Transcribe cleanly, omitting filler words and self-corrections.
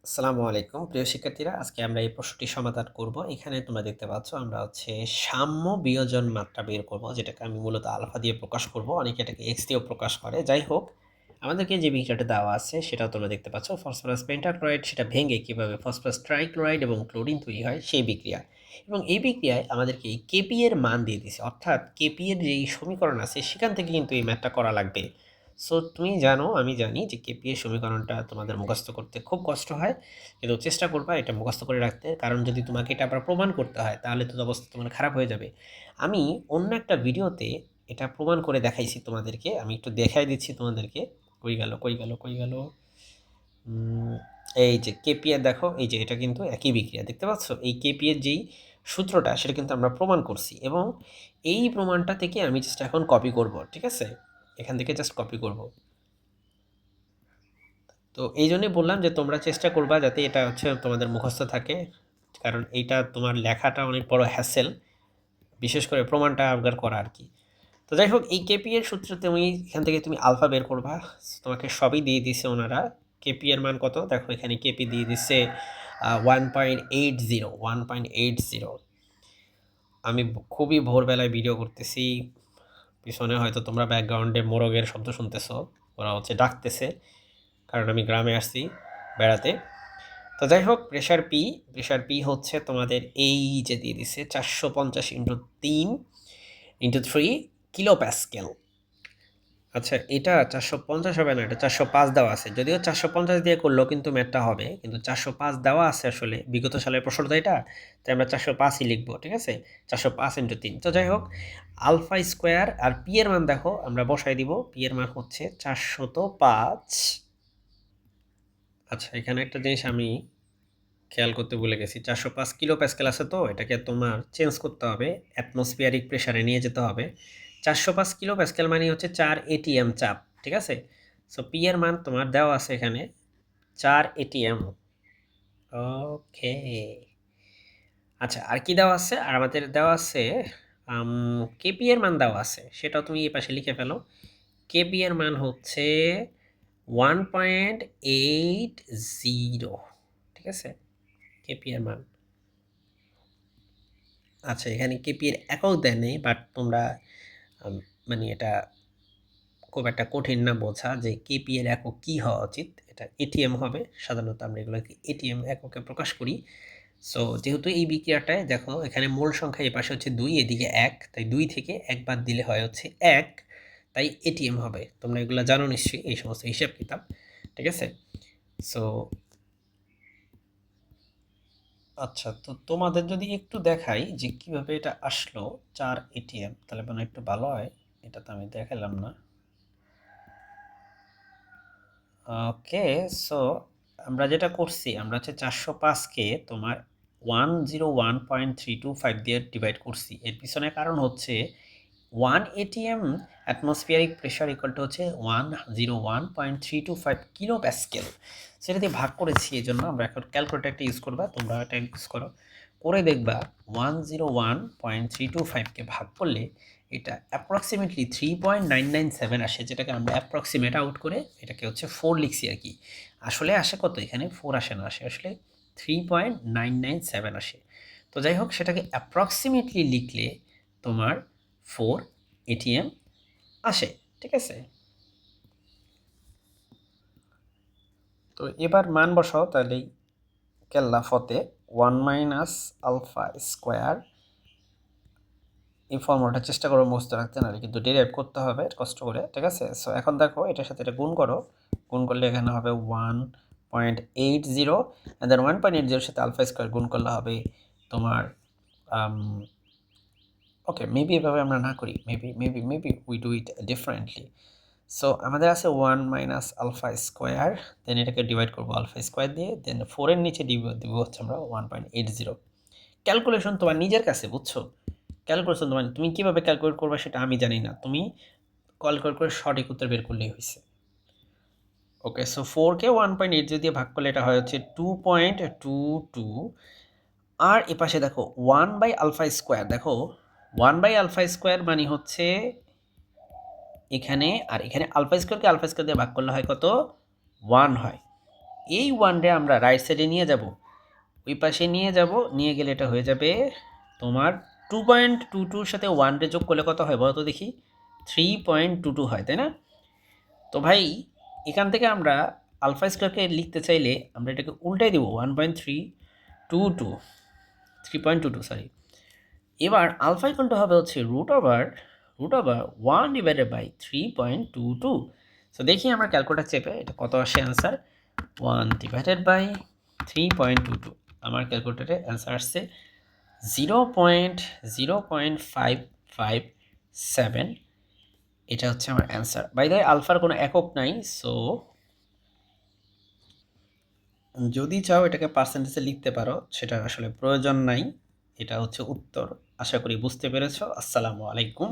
আসসালামু আলাইকুম প্রিয় শিক্ষার্থীরা, আজকে আমরা এই প্রশ্নটি সমাধান করব। এখানে তোমরা দেখতে পাচ্ছ আমরা সাম্য বিয়োজন মাত্রা বের করব, যেটাকে আমি মূলত আলফা দিয়ে প্রকাশ করব। অনেকে এটাকে এক্স দিয়েও প্রকাশ করে। যাই হোক, আমাদেরকে যে বিক্রিয়াটা দেওয়া আছে সেটাও তোমরা দেখতে পাচ্ছ। ফসফরাস পেন্টাক্লোরাইড সেটা ভেঙে কিভাবে ফসফরাস ট্রাইক্লোরাইড এবং ক্লোরিন তৈরি হয় সেই বিক্রিয়া, এবং এই বিক্রিয়ায় আমাদেরকে এই কেপি এর মান দিয়ে দিছে, অর্থাৎ কেপি এর যেই সমীকরণ আছে সেখান থেকে কিন্তু এই ম্যাথটা করা লাগবে। সো তুমি জানো, আমি জানি যে কেপি এর সমীকরণটা তোমাদের মুখস্থ করতে খুব কষ্ট হয়, কিন্তু চেষ্টা করবা এটা মুখস্থ করে রাখতে, কারণ যদি তোমাকে এটা আবার প্রমাণ করতে হয় তাহলে তো অবস্থা তোমার খারাপ হয়ে যাবে। আমি অন্য একটা ভিডিওতে এটা প্রমাণ করে দেখাইছি তোমাদেরকে, আমি একটু দেখাই দিচ্ছি তোমাদেরকে। কই গেল কই গেল কই গেল এই যে কেপিএর দেখো, এই যে এটা কিন্তু একই বিক্রিয়া, দেখতে পাচ্ছ? এই কেপিএর যেই সূত্রটা সেটা কিন্তু আমরা প্রমাণ করছি, এবং এই প্রমাণটা থেকে আমি জাস্ট এখন কপি করব, ঠিক আছে? এখান থেকে জাস্ট কপি করব। তো এই জন্যই বললাম যে তোমরা চেষ্টা করবা যাতে এটা তোমাদের মুখস্থ থাকে, কারণ এইটা তোমার লেখাটা অনেক বড় হ্যাসেল, বিশেষ করে প্রমাণটা আবগার করা আর কি। তো যাই হোক, এই কেপি এর সূত্রে তুমি এখান থেকে তুমি আলফা বের করবা। তোমাকে সবই দিয়ে দিছে ওনারা। কেপি এর মান কত দেখো, এখানে কেপি দিয়ে দিচ্ছে 1.80। আমি খুবই ভোরবেলায় ভিডিও করতেছি, পিছনে হয়তো তোমরা ব্যাকগ্রাউন্ডে মোরগের শব্দ শুনতেছো, ওরা ডাকতেছে, কারণ আমি গ্রামে আসছি বেড়াতে। তো যাই হোক, প্রেশার পি হচ্ছে তোমাদের এই যে দিয়ে দিচ্ছে 450 × 3 × 3 কিলো প্যাসকেল। আচ্ছা, এটা 450 হবে না, এটা 405 দেওয়া আছে। যদিও 450 দিয়ে করলেও কিন্তু ম্যাথটা হবে, কিন্তু 405 দেওয়া আছে আসলে বিগত সালের প্রশ্নটা এটা, তাই আমরা 405ই লিখবো, ঠিক আছে? 405 × 3। তো যাই হোক, আলফা স্কোয়ার আর পি এর মান দেখো আমরা বসাই দিব। পি এর মান হচ্ছে 405। আচ্ছা, এখানে একটা জিনিস আমি খেয়াল করতে ভুলে গেছি, 405 কিলো প্যাসকেল আছে, তো এটাকে তোমার চেঞ্জ করতে হবে, অ্যাটমসফিয়ারিক প্রেসারে নিয়ে যেতে হবে। 405 কিলো প্যাসকেল মানে হচ্ছে 4 এটিএম চাপ, ঠিক আছে? সো পি এর মান তোমার দেওয়া আছে এখানে 4 এটিএম। ওকে, আচ্ছা, আর কি দেওয়া আছে? আর আমাদের দেওয়া আছে কেপি এর মান দেওয়া আছে, সেটাও তুমি এই পাশে লিখে ফেলো। কেপি এর মান হচ্ছে 1.80, ঠিক আছে? কেপি এর মান। আচ্ছা, এখানে কেপি এর একক দেয় নেই, বাট তোমরা মানে এটা খুব একটা কঠিন না বোঝা যে কেপি এর একক কি হওয়া উচিত। এটা এটিএম হবে, সাধারণত আমরা এগুলোকে এটিএম এককে প্রকাশ করি। সো যেহেতু এই বিক্রিয়াটায় দেখো এখানে মূল সংখ্যা এই পাশে হচ্ছে 2, এদিকে 1, তাই 2 থেকে 1 বাদ দিলে হয় হচ্ছে 1, তাই এটিএম হবে। তোমরা এগুলো জানো নিশ্চয়ই, এই সমস্ত হিসাব কিতাব, ঠিক আছে? সো আচ্ছা, তো তোমাদের যদি একটু দেখাই যে কিভাবে এটা আসলো 4 এটিএম, তাহলে মনে হয় একটু ভালো হয়। এটা তো আমি দেখালাম না। ওকে, সো আমরা যেটা করছি, আমরা হচ্ছে 405কে তোমার 101.325 দিয়ে ডিভাইড করছি। এর পিছনে কারণ হচ্ছে 1 ATM atmospheric pressure equal to হচ্ছে 101.325 কিলো প্যাসকেল, সেটা দিয়ে ভাগ করেছি। এই জন্য আমরা এখন ক্যালকুলেটার একটা ইউজ করবা, তোমরা এটা ইউজ করো, করে দেখবা 101.325কে ভাগ করলে এটা অ্যাপ্রক্সিমেটলি 3.997 আসে, যেটাকে আমরা অ্যাপ্রক্সিমেট আউট করে এটাকে হচ্ছে 4 লিখছি আর কি। আসলে আসে কত? এখানে 4 আসে না, আসে আসলে 3.997 আসে। তো যাই হোক, সেটাকে অ্যাপ্রক্সিমেটলি লিখলে তোমার 4 এটিএম আসে, ঠিক আছে? তো এবার মান বসাও, তাহলেই কেল্লা ফতে 1 মাইনাস আলফা স্কোয়ার। এই ফর্মুলাটা চেষ্টা করো মুখস্থ রাখতে, না কিন্তু ডিরাইভ করতে হবে কষ্ট করে, ঠিক আছে? সো এখন দেখো এটার সাথে এটা গুণ করো, গুণ করলে এখানে হবে 1.80, অ্যান্ড দেন 1.80 সাথে আলফা স্কোয়ার গুণ করলে হবে তোমার ওকে, মেবি এভাবে আমরা না করি, maybe we do it differently. So আমাদের আছে 1 মাইনাস আলফা স্কোয়ার, দেন এটাকে ডিভাইড করবো আলফা স্কোয়ার দিয়ে, দেন 4-এর নিচে দিব হচ্ছে আমরা 1.80। ক্যালকুলেশন তোমার নিজের কাছে, বুঝছো? ক্যালকুলেশন তোমার, তুমি কীভাবে ক্যালকুলেট করবে সেটা আমি জানি না, তুমি ক্যালকুলেট করে সঠিক উত্তর বের করলেই হয়েছে। ওকে, সো 4কে 1.80 দিয়ে ভাগ করলে এটা হয় হচ্ছে 2.22, আর এপাশে দেখো 1/α², দেখো 1/α² মানে হচ্ছে এখানে, আর এখানে আলফা স্কোয়ারকে আলফা স্কোয়ার দিয়ে ভাগ করলে হয় কত? 1 হয়। এই 1 আমরা রাইট সাইডে নিয়ে যাব, ওই পাশে নিয়ে যাব, নিয়ে গেলে এটা হয়ে যাবে তোমার 2.22 সাথে 1 যোগ করলে কত হয় বলো তো দেখি? 3.22 হয়, তাই না? তো ভাই এখান থেকে আমরা আলফা স্কোয়ারকে লিখতে চাইলে আমরা এটাকে উল্টাই দেবো, 1.322, 3.22 সরি। এবার আলফা ইকুয়াল টু হবে হচ্ছে রুট ওভার 1/3.22। সো দেখি আমরা ক্যালকুলেটার চেপে এটা কত আসে অ্যান্সার। 1/3.22, আমার ক্যালকুলেটারে অ্যান্সার আসছে 0.0557। এটা হচ্ছে আমার অ্যান্সার। বাই দ্য ওয়ে আলফার কোনো একক নাই, সো যদি চাও এটাকে পার্সেন্টেজে লিখতে পারো, সেটা আসলে প্রয়োজন নাই। এটা হচ্ছে উত্তর। আশা করি বুঝতে পেরেছো। আসসালামু আলাইকুম।